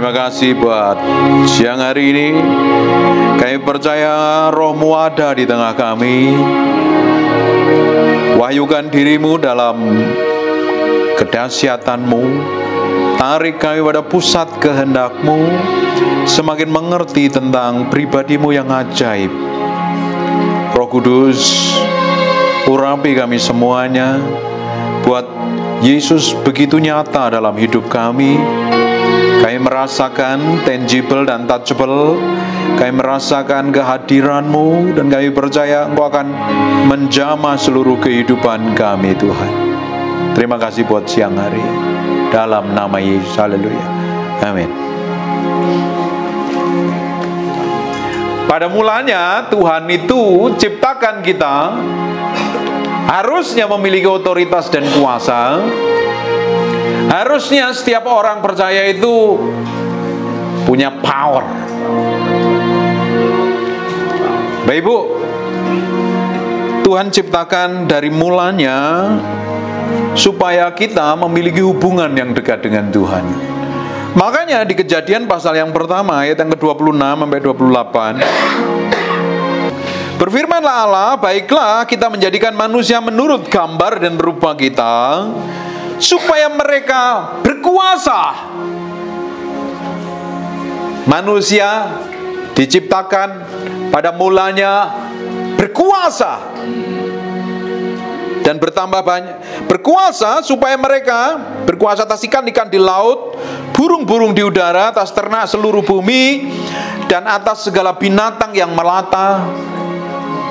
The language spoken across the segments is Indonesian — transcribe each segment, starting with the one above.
Terima kasih buat siang hari ini. Kami percaya Roh-Mu ada di tengah kami. Wahyukan diri-Mu dalam kedahsyatan-Mu. Tarik kami pada pusat kehendak-Mu. Semakin mengerti tentang pribadi-Mu yang ajaib. Roh Kudus, urapi kami semuanya. Buat Yesus begitu nyata dalam hidup kami. Kami merasakan tangible dan touchable. Kami merasakan kehadiran-Mu. Dan kami percaya Engkau akan menjamah seluruh kehidupan kami, Tuhan. Terima kasih buat siang hari. Dalam nama Yesus, haleluya. Amin. Pada mulanya Tuhan itu ciptakan kita harusnya memiliki otoritas dan kuasa. Harusnya setiap orang percaya itu punya power. Bapak Ibu, Tuhan ciptakan dari mulanya supaya kita memiliki hubungan yang dekat dengan Tuhan. Makanya di Kejadian pasal yang pertama ayat yang ke-26 sampai 28, berfirmanlah Allah, baiklah kita menjadikan manusia menurut gambar dan rupa kita, supaya mereka berkuasa. Manusia diciptakan pada mulanya berkuasa dan bertambah banyak. Berkuasa supaya mereka berkuasa atas ikan-ikan di laut, burung-burung di udara, atas ternak seluruh bumi, dan atas segala binatang yang melata,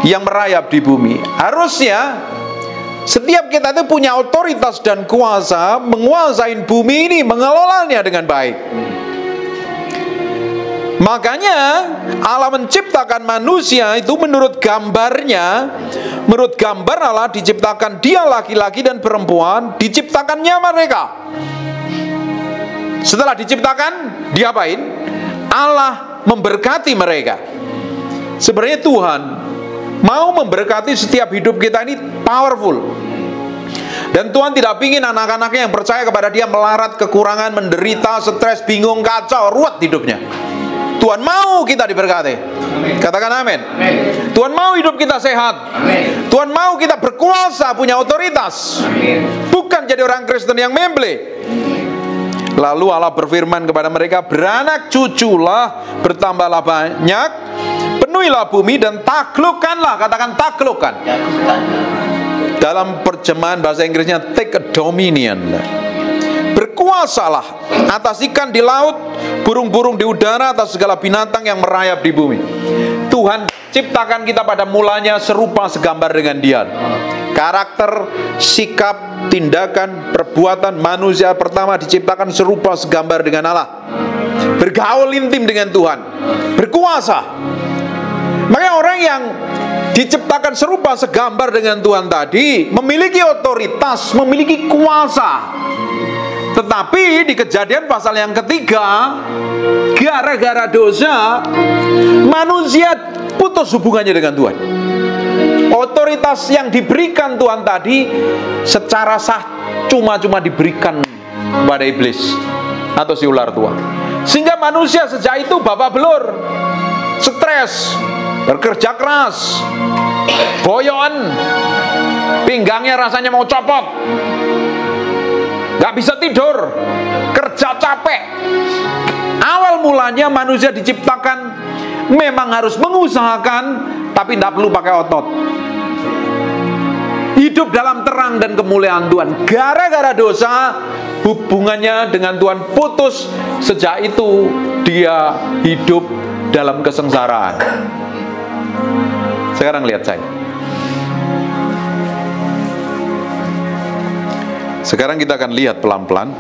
yang merayap di bumi. Harusnya setiap kita itu punya otoritas dan kuasa menguasai bumi ini, mengelolanya dengan baik. Makanya Allah menciptakan manusia itu menurut gambarnya. Menurut gambar Allah diciptakan dia laki-laki dan perempuan, diciptakannya mereka. Setelah diciptakan, diapain? Allah memberkati mereka. Sebenarnya Tuhan mau memberkati setiap hidup kita ini powerful. Dan Tuhan tidak ingin anak-anaknya yang percaya kepada Dia melarat, kekurangan, menderita, stres, bingung, kacau, ruwet hidupnya. Tuhan mau kita diberkati. Amin. Katakan amin. Amin. Tuhan mau hidup kita sehat. Amin. Tuhan mau kita berkuasa, punya otoritas. Amin. Bukan jadi orang Kristen yang memble. Lalu Allah berfirman kepada mereka, beranak cuculah, bertambahlah banyak, penuhilah bumi dan taklukkanlah. Katakan taklukkan. Dalam terjemahan bahasa Inggrisnya take a dominion. Berkuasalah atas ikan di laut, burung-burung di udara, atas segala binatang yang merayap di bumi. Tuhan ciptakan kita pada mulanya serupa segambar dengan Dia. Karakter, sikap, tindakan, perbuatan manusia pertama diciptakan serupa segambar dengan Allah. Bergaul intim dengan Tuhan, berkuasa. Makanya orang yang diciptakan serupa segambar dengan Tuhan tadi memiliki otoritas, memiliki kuasa. Tetapi di Kejadian pasal yang ketiga, gara-gara dosa, manusia putus hubungannya dengan Tuhan. Otoritas yang diberikan Tuhan tadi secara sah cuma-cuma diberikan kepada iblis atau si ular tua. Sehingga manusia sejak itu babak belur, stres, bekerja keras, boyon, pinggangnya rasanya mau copot, gak bisa tidur, kerja capek. Awal mulanya manusia diciptakan memang harus mengusahakan, tapi tidak perlu pakai otot. Hidup dalam terang dan kemuliaan Tuhan. Gara-gara dosa, hubungannya dengan Tuhan putus. Sejak itu dia hidup dalam kesengsaraan. Sekarang lihat saya. Sekarang kita akan lihat pelan-pelan.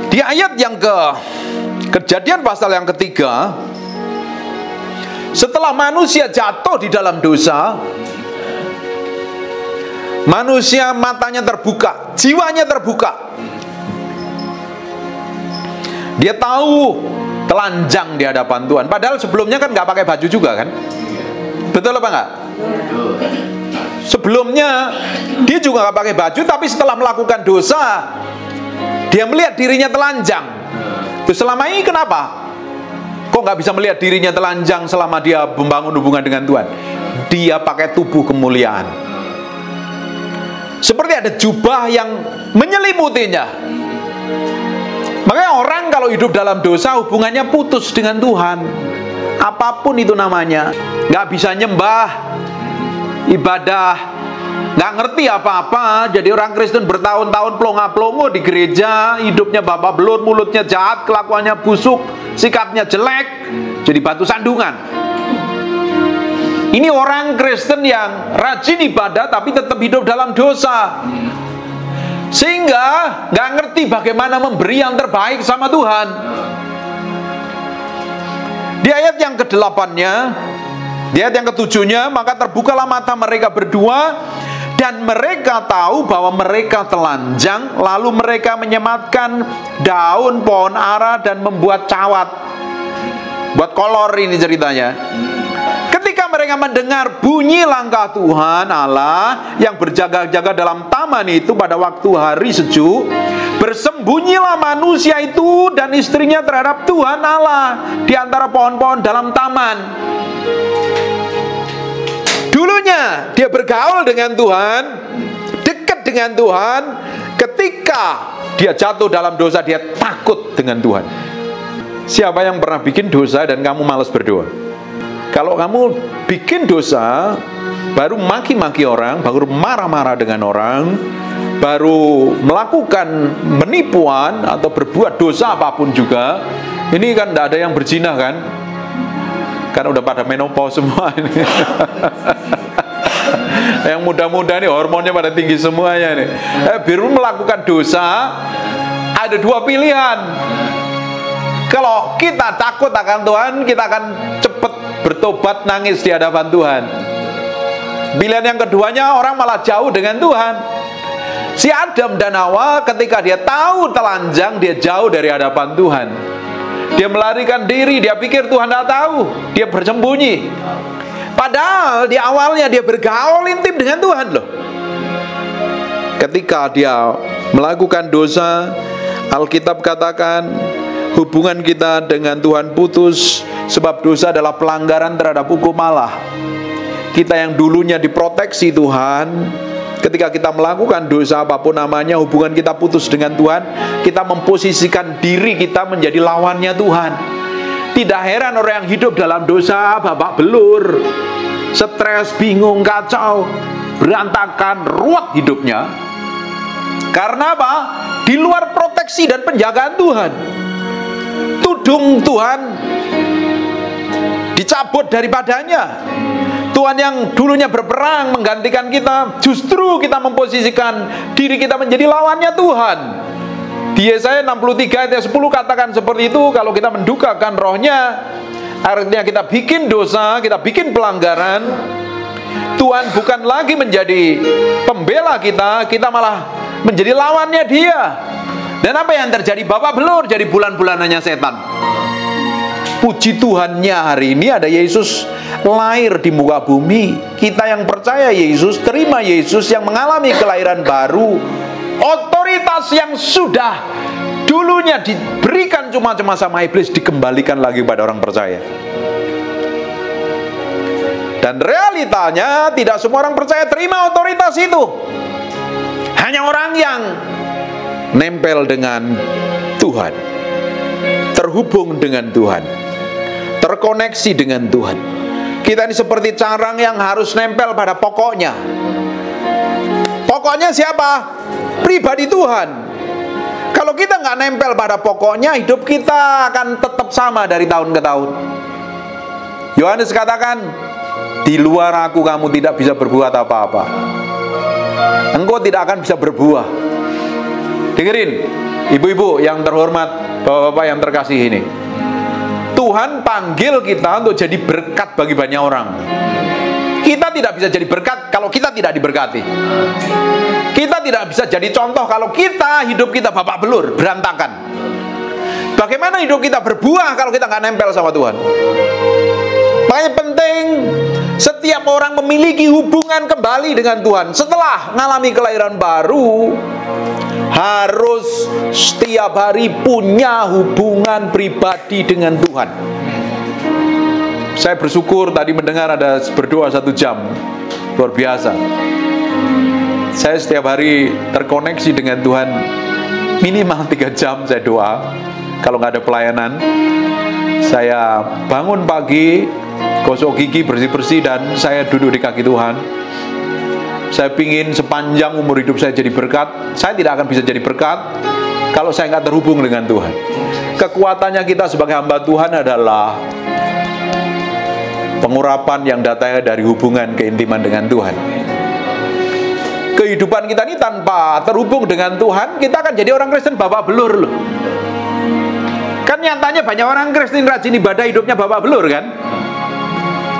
Di ayat yang Kejadian pasal yang ketiga, setelah manusia jatuh di dalam dosa, manusia matanya terbuka, jiwanya terbuka. Dia tahu telanjang di hadapan Tuhan. Padahal sebelumnya kan nggak pakai baju juga kan? Betul apa enggak? Sebelumnya dia juga nggak pakai baju, tapi setelah melakukan dosa, dia melihat dirinya telanjang. Terus selama ini kenapa? Kok nggak bisa melihat dirinya telanjang selama dia membangun hubungan dengan Tuhan? Dia pakai tubuh kemuliaan. Seperti ada jubah yang menyelimutinya. Makanya orang kalau hidup dalam dosa, hubungannya putus dengan Tuhan. Apapun itu namanya, nggak bisa nyembah, ibadah, nggak ngerti apa-apa. Jadi orang Kristen bertahun-tahun plonga-plongo di gereja, hidupnya babak belur, mulutnya jahat, kelakuannya busuk, sikapnya jelek, jadi batu sandungan. Ini orang Kristen yang rajin ibadah tapi tetap hidup dalam dosa, sehingga nggak ngerti bagaimana memberi yang terbaik sama Tuhan. Di ayat yang ke-8-nya, di ayat yang ke-7-nya, maka terbukalah mata mereka berdua, dan mereka tahu bahwa mereka telanjang. Lalu mereka menyematkan daun pohon ara dan membuat cawat. Buat kolor ini ceritanya. Ketika mereka mendengar bunyi langkah Tuhan Allah yang berjaga-jaga dalam taman itu pada waktu hari sejuk, bersembunyilah manusia itu dan istrinya terhadap Tuhan Allah di antara pohon-pohon dalam taman. Dulunya dia bergaul dengan Tuhan, dekat dengan Tuhan. Ketika dia jatuh dalam dosa, dia takut dengan Tuhan. Siapa yang pernah bikin dosa dan kamu malas berdoa? Kalau kamu bikin dosa, baru maki-maki orang, baru marah-marah dengan orang, baru melakukan penipuan atau berbuat dosa apapun juga, ini kan tidak ada yang berzina kan? Karena udah pada menopause semua ini. Yang muda-muda nih hormonnya pada tinggi semuanya nih. Baru melakukan dosa, ada dua pilihan. Kalau kita takut akan Tuhan, kita akan cepat bertobat, nangis di hadapan Tuhan. Pilihan yang keduanya, orang malah jauh dengan Tuhan. Si Adam dan Hawa ketika dia tahu telanjang, dia jauh dari hadapan Tuhan. Dia melarikan diri, dia pikir Tuhan tidak tahu, dia bersembunyi. Padahal di awalnya dia bergaul intim dengan Tuhan loh. Ketika dia melakukan dosa, Alkitab katakan hubungan kita dengan Tuhan putus, sebab dosa adalah pelanggaran terhadap hukum Allah. Kita yang dulunya diproteksi Tuhan, ketika kita melakukan dosa apapun namanya, hubungan kita putus dengan Tuhan. Kita memposisikan diri kita menjadi lawannya Tuhan. Tidak heran orang yang hidup dalam dosa babak belur, stres, bingung, kacau, berantakan, ruwet hidupnya. Karena apa? Di luar proteksi dan penjagaan Tuhan. Tudung Tuhan dicabut daripadanya. Tuhan yang dulunya berperang menggantikan kita, justru kita memposisikan diri kita menjadi lawannya Tuhan. Di Yesaya 63 ayat 10 katakan seperti itu. Kalau kita mendukakan rohnya, artinya kita bikin dosa, kita bikin pelanggaran, Tuhan bukan lagi menjadi pembela kita, kita malah menjadi lawannya Dia. Dan apa yang terjadi? Babak belur, jadi bulan-bulanannya setan. Puji Tuhannya hari ini ada Yesus lahir di muka bumi. Kita yang percaya Yesus, terima Yesus yang mengalami kelahiran baru. Otoritas yang sudah dulunya diberikan cuma-cuma sama iblis dikembalikan lagi pada orang percaya. Dan realitanya tidak semua orang percaya terima otoritas itu. Hanya orang yang nempel dengan Tuhan, terhubung dengan Tuhan, terkoneksi dengan Tuhan. Kita ini seperti carang yang harus nempel pada pokoknya. Pokoknya siapa? Pribadi Tuhan. Kalau kita nggak nempel pada pokoknya, hidup kita akan tetap sama dari tahun ke tahun. Yohanes katakan, di luar aku kamu tidak bisa berbuat apa-apa. Engkau tidak akan bisa berbuah. Dengerin, ibu-ibu yang terhormat, bapak-bapak yang terkasih ini. Tuhan panggil kita untuk jadi berkat bagi banyak orang. Kita tidak bisa jadi berkat kalau kita tidak diberkati. Kita tidak bisa jadi contoh kalau hidup kita babak belur, berantakan. Bagaimana hidup kita berbuah kalau kita nggak nempel sama Tuhan? Makanya penting setiap orang memiliki hubungan kembali dengan Tuhan. Setelah mengalami kelahiran baru, harus setiap hari punya hubungan pribadi dengan Tuhan. Saya bersyukur tadi mendengar ada berdoa 1 jam. Luar biasa. Saya setiap hari terkoneksi dengan Tuhan. Minimal 3 jam saya doa. Kalau nggak ada pelayanan, saya bangun pagi, gosok gigi, bersih-bersih, dan saya duduk di kaki Tuhan. Saya pingin sepanjang umur hidup saya jadi berkat. Saya tidak akan bisa jadi berkat kalau saya nggak terhubung dengan Tuhan. Kekuatannya kita sebagai hamba Tuhan adalah pengurapan yang datangnya dari hubungan keintiman dengan Tuhan. Kehidupan kita ini tanpa terhubung dengan Tuhan, kita akan jadi orang Kristen babak belur loh. Kan nyatanya banyak orang Kristen rajin ibadah, hidupnya babak belur kan.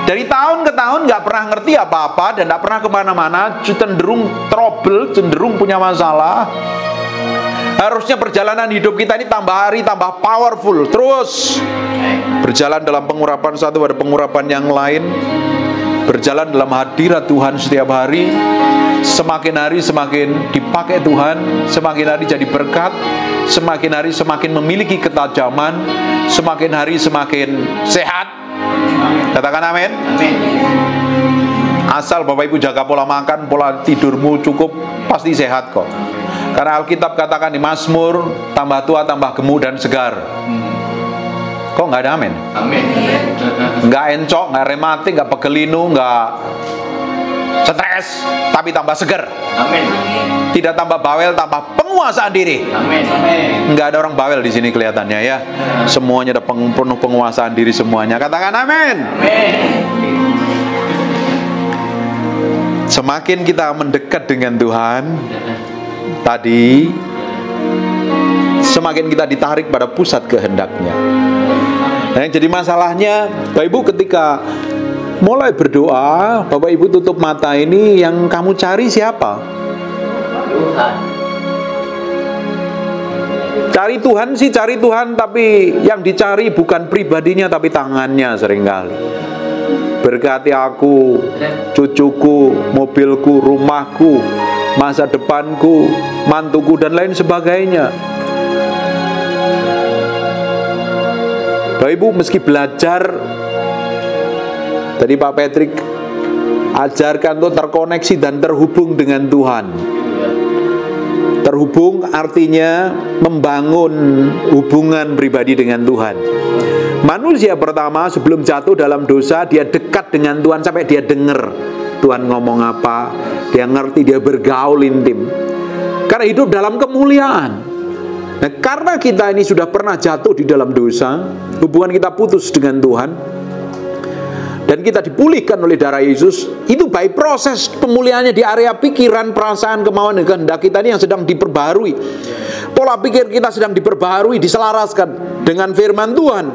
Dari tahun ke tahun nggak pernah ngerti apa-apa dan nggak pernah kemana-mana, cenderung trouble, cenderung punya masalah. Harusnya perjalanan hidup kita ini tambah hari tambah powerful, terus berjalan dalam pengurapan satu pada pengurapan yang lain, berjalan dalam hadirat Tuhan setiap hari. Semakin hari semakin dipakai Tuhan, semakin hari jadi berkat, semakin hari semakin memiliki ketajaman, semakin hari semakin sehat. Katakan amin. Asal Bapak Ibu jaga pola makan, pola tidurmu cukup, pasti sehat kok. Karena Alkitab katakan di Mazmur, tambah tua tambah gemuk dan segar. Kok nggak ada amin? Amin. Nggak encok, nggak rematik, nggak pegelinu, nggak stres, tapi tambah segar. Amin. Tidak tambah bawel, tambah penguasaan diri. Amin. Nggak ada orang bawel di sini kelihatannya ya. Semuanya ada penuh penguasaan diri semuanya. Katakan amin. Amin. Semakin kita mendekat dengan Tuhan tadi, semakin kita ditarik pada pusat kehendaknya. Nah, yang jadi masalahnya, Bapak Ibu ketika mulai berdoa, Bapak Ibu tutup mata ini, yang kamu cari siapa? Tuhan. Cari Tuhan sih cari Tuhan, tapi yang dicari bukan pribadinya tapi tangannya seringkali. Berkati aku, cucuku, mobilku, rumahku, masa depanku, mantuku dan lain sebagainya. Bapak Ibu meski belajar, tadi Pak Patrick ajarkan untuk terkoneksi dan terhubung dengan Tuhan. Terhubung artinya membangun hubungan pribadi dengan Tuhan. Manusia pertama sebelum jatuh dalam dosa, dia dekat dengan Tuhan sampai dia dengar Tuhan ngomong apa, dia ngerti, dia bergaul intim. Karena hidup dalam kemuliaan. Nah, karena kita ini sudah pernah jatuh di dalam dosa, hubungan kita putus dengan Tuhan, dan kita dipulihkan oleh darah Yesus, itu by proses pemulihannya di area pikiran, perasaan, kemauan, dan kehendak kita ini yang sedang diperbarui. Pola pikir kita sedang diperbarui, diselaraskan dengan firman Tuhan.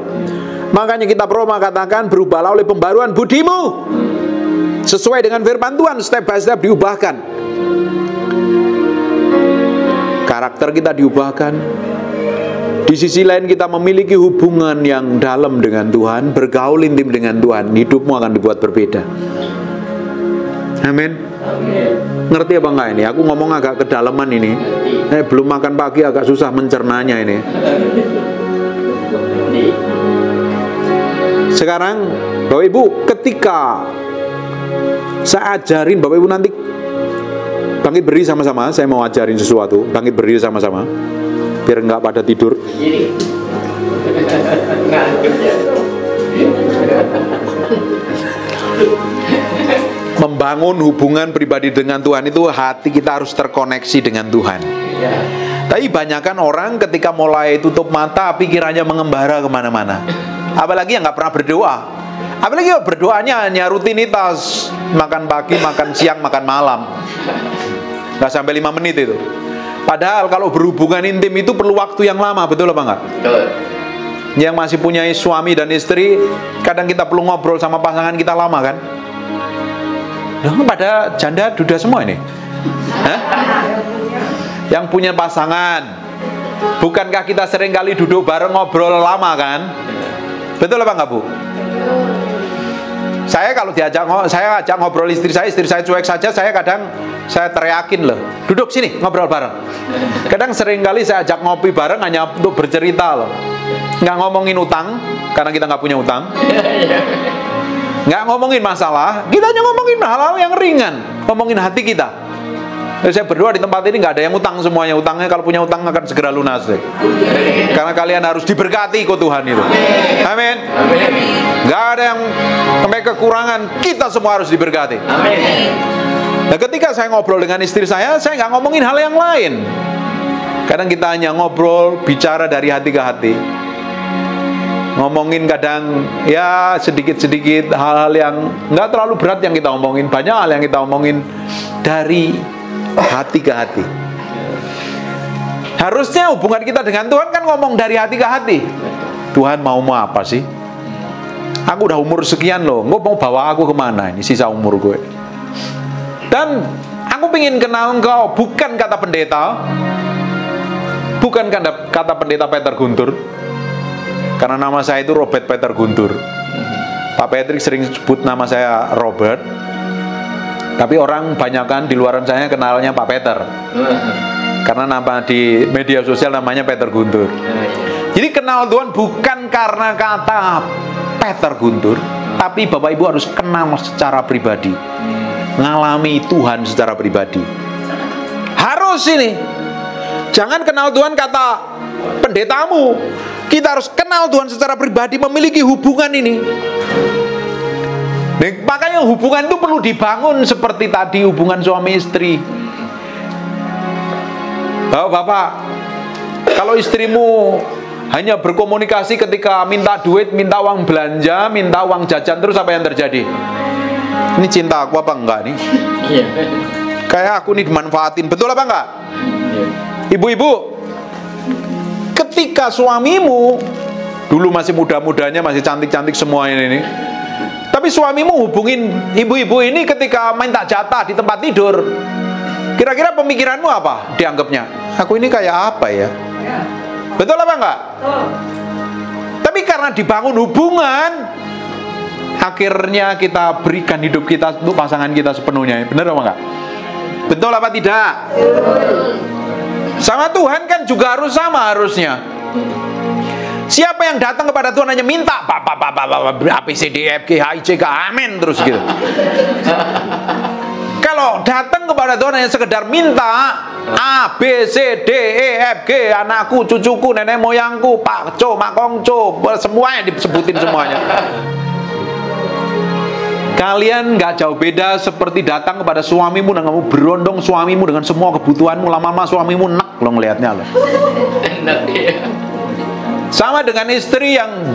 Makanya kita Roma katakan, berubahlah oleh pembaruan budimu. Sesuai dengan firman Tuhan, step by step diubahkan. Karakter kita diubahkan. Di sisi lain kita memiliki hubungan yang dalam dengan Tuhan, bergaul intim dengan Tuhan, hidupmu akan dibuat berbeda. Amin. Ngerti apa enggak ini? Aku ngomong agak kedalaman ini. Belum makan pagi agak susah mencernanya ini. Sekarang Bapak Ibu, ketika saya ajarin, Bapak Ibu nanti bangkit berdiri sama-sama. Saya mau ajarin sesuatu. Bangkit berdiri sama-sama biar nggak pada tidur. Membangun hubungan pribadi dengan Tuhan itu, hati kita harus terkoneksi dengan Tuhan. Tapi banyakkan orang ketika mulai tutup mata, pikirannya mengembara kemana-mana. Apalagi yang nggak pernah berdoa. Apalagi berdoanya hanya rutinitas, makan pagi, makan siang, makan malam, nggak sampai 5 menit itu. Padahal kalau berhubungan intim itu perlu waktu yang lama, betul apa enggak? Betul. Yang masih punya suami dan istri, kadang kita perlu ngobrol sama pasangan kita lama kan? Nah, pada janda duda semua ini. Hah? Yang punya pasangan, bukankah kita sering kali duduk bareng ngobrol lama kan? Betul apa enggak, Bu? Saya kalau saya ajak ngobrol istri saya cuek saja, saya kadang saya teriakin loh, duduk sini ngobrol bareng. Kadang sering kali saya ajak ngopi bareng hanya untuk bercerita loh. Nggak ngomongin utang, karena kita nggak punya utang. Nggak ngomongin masalah, kita hanya ngomongin hal-hal yang ringan, ngomongin hati kita. Saya berdoa di tempat ini nggak ada yang utang semuanya. Utangnya kalau punya utang akan segera lunas deh. Karena kalian harus diberkati kok Tuhan itu. Amin. Nggak ada yang sampai kekurangan. Kita semua harus diberkati. Nah, ketika saya ngobrol dengan istri saya nggak ngomongin hal yang lain. Kadang kita hanya ngobrol, bicara dari hati ke hati. Ngomongin kadang ya sedikit-sedikit hal-hal yang nggak terlalu berat yang kita omongin. Banyak hal yang kita omongin dari hati ke hati. Harusnya hubungan kita dengan Tuhan kan ngomong dari hati ke hati. Tuhan mau apa sih? Aku udah umur sekian loh, Engkau mau bawa aku kemana ini sisa umur gue? Dan aku pengen kenal Engkau, bukan kata pendeta, bukan kata pendeta Peter Guntur, karena nama saya itu Robert Peter Guntur. Pak Patrick sering sebut nama saya Robert. Tapi orang banyakan di luaran saya kenalnya Pak Peter. Karena nama di media sosial namanya Peter Guntur. Jadi kenal Tuhan bukan karena kata Peter Guntur, tapi Bapak Ibu harus kenal secara pribadi. Ngalami Tuhan secara pribadi. Harus ini. Jangan kenal Tuhan kata pendetamu. Kita harus kenal Tuhan secara pribadi, memiliki hubungan ini. Nah, makanya hubungan itu perlu dibangun seperti tadi hubungan suami istri. Bapak, kalau istrimu hanya berkomunikasi ketika minta duit, minta uang belanja, minta uang jajan terus, apa yang terjadi? Ini cinta aku apa enggak nih? Kayak aku nih dimanfaatin, betul apa enggak? Ibu-ibu, ketika suamimu dulu masih muda-mudanya, masih cantik-cantik semuanya ini, tapi suamimu hubungin ibu-ibu ini ketika minta jatah di tempat tidur, kira-kira pemikiranmu apa? Dianggapnya, aku ini kayak apa ya? Betul apa enggak? Tapi karena dibangun hubungan, akhirnya kita berikan hidup kita untuk pasangan kita sepenuhnya. Benar apa enggak? Betul apa tidak? Sama Tuhan kan juga harus sama harusnya. Siapa yang datang kepada Tuhan hanya minta A, B, C, D, E, F, G, H, I, J, K, amin terus gitu. Kalau datang kepada Tuhan hanya sekedar minta A, B, C, D, E, F, G, anakku, cucuku, nenek moyangku, Pak Co, Mak Kongco, semuanya disebutin semuanya. Kalian nggak jauh beda seperti datang kepada suamimu dan kamu berondong suamimu dengan semua kebutuhanmu. Lama-lama suamimu enak lo ngelihatnya lo. Sama dengan istri yang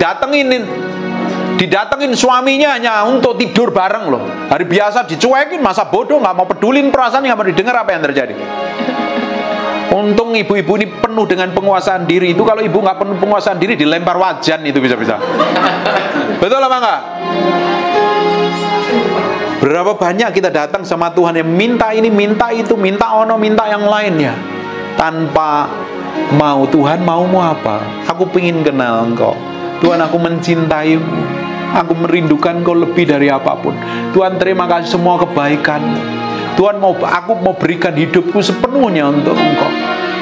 didatengin suaminya hanya untuk tidur bareng loh. Hari biasa dicuekin, masa bodoh, nggak mau pedulin perasaan, nggak mau didengar, apa yang terjadi? Untung ibu-ibu ini penuh dengan penguasaan diri. Itu kalau ibu nggak penuh penguasaan diri, dilempar wajan itu bisa-bisa. Betul apa enggak? Berapa banyak kita datang sama Tuhan yang minta ini, minta itu, minta ono, minta yang lainnya, tanpa mau Tuhan maumu apa? Aku ingin kenal Engkau Tuhan, aku mencintaimu, aku merindukan Engkau lebih dari apapun. Tuhan, terima kasih semua kebaikan Tuhan, aku mau berikan hidupku sepenuhnya untuk Engkau.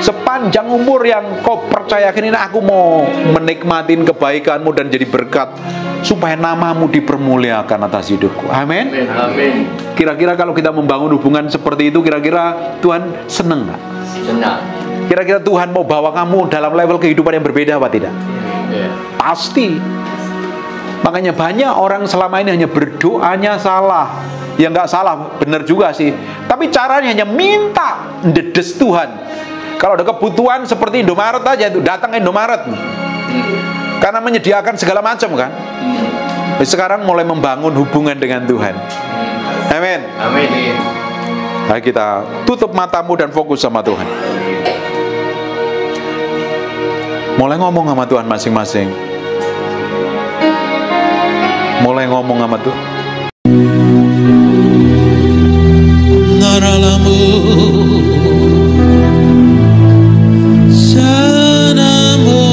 Sepanjang umur yang Kau percayakan ini, aku mau menikmatin kebaikan-Mu dan jadi berkat, supaya nama-Mu dipermuliakan atas hidupku. Amin. Amin. Kira-kira kalau kita membangun hubungan seperti itu, kira-kira Tuhan senang nggak? Senang. Kira-kira Tuhan mau bawa kamu dalam level kehidupan yang berbeda apa tidak? Pasti. Makanya banyak orang selama ini hanya berdoanya salah. Ya nggak salah, benar juga sih. Tapi caranya hanya minta, ndedes Tuhan. Kalau ada kebutuhan seperti Indomaret aja, itu datang Indomaret. Karena menyediakan segala macam kan. Sekarang mulai membangun hubungan dengan Tuhan. Amin. Amin. Ayo kita tutup matamu dan fokus sama Tuhan. Mulai ngomong sama Tuhan masing-masing. Mulai ngomong sama Tuhan. Naralamu sanamu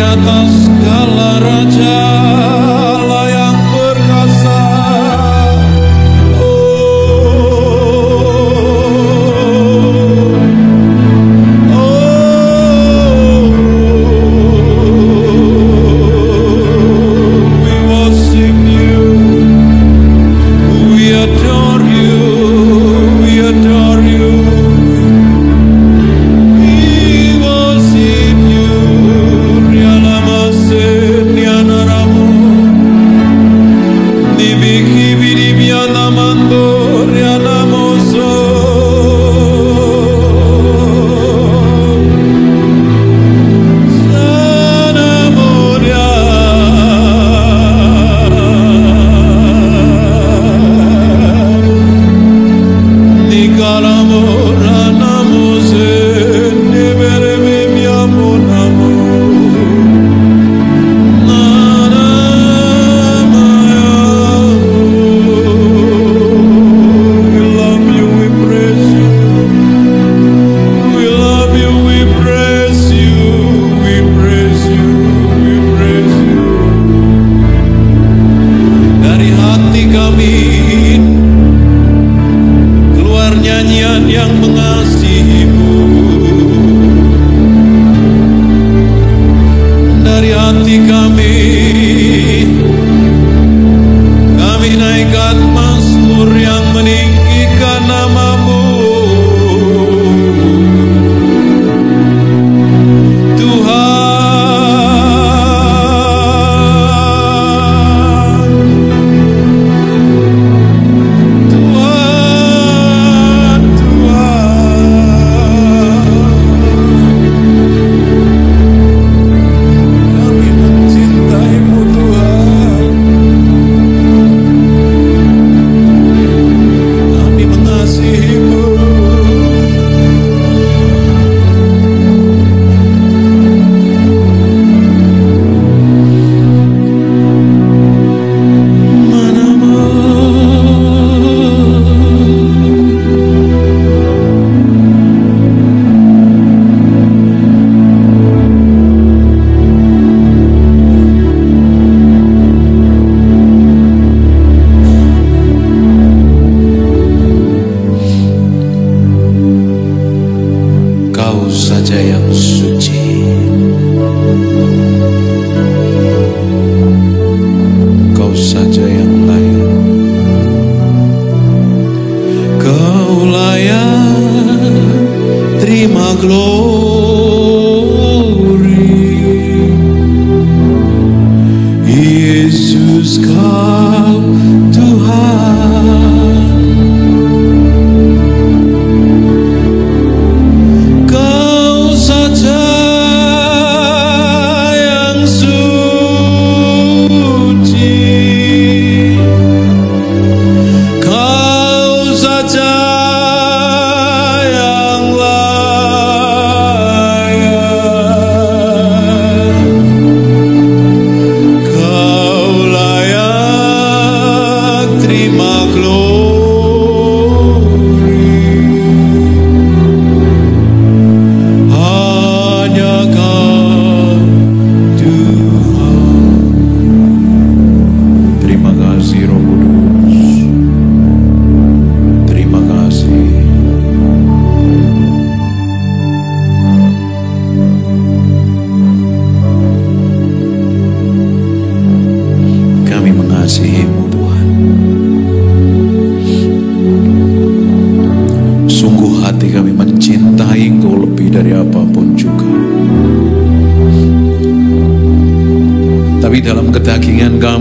atas segala raja yang perkasa.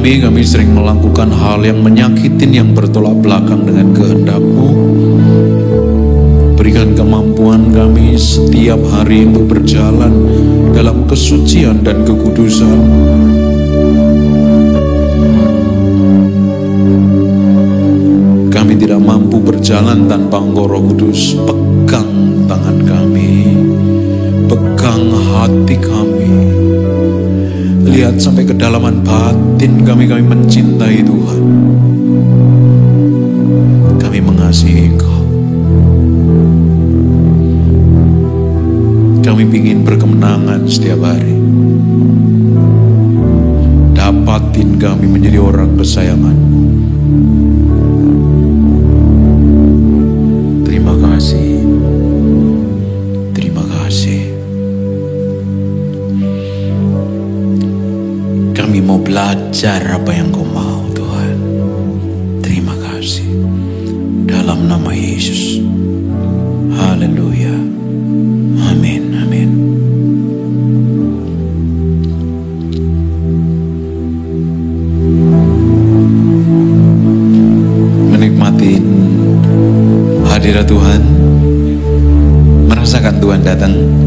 Kami sering melakukan hal yang menyakitin, yang bertolak belakang dengan kehendak-Mu. Berikan kemampuan kami setiap hari untuk berjalan dalam kesucian dan kekudusan. Kami tidak mampu berjalan tanpa Engkau, Roh Kudus. Pegang tangan kami, pegang hati kami. Lihat sampai kedalaman batin kami mencintai Tuhan. Kami mengasihi Engkau. Kami ingin berkemenangan setiap hari. dapatin kami menjadi orang kesayangan-Mu. Terima kasih. Terima kasih. Kami mau belajar apa yang Kau mau, Tuhan. Terima kasih. Dalam nama Yesus. Haleluya. Amin. Amin. Menikmatin hadirat Tuhan, merasakan Tuhan datang.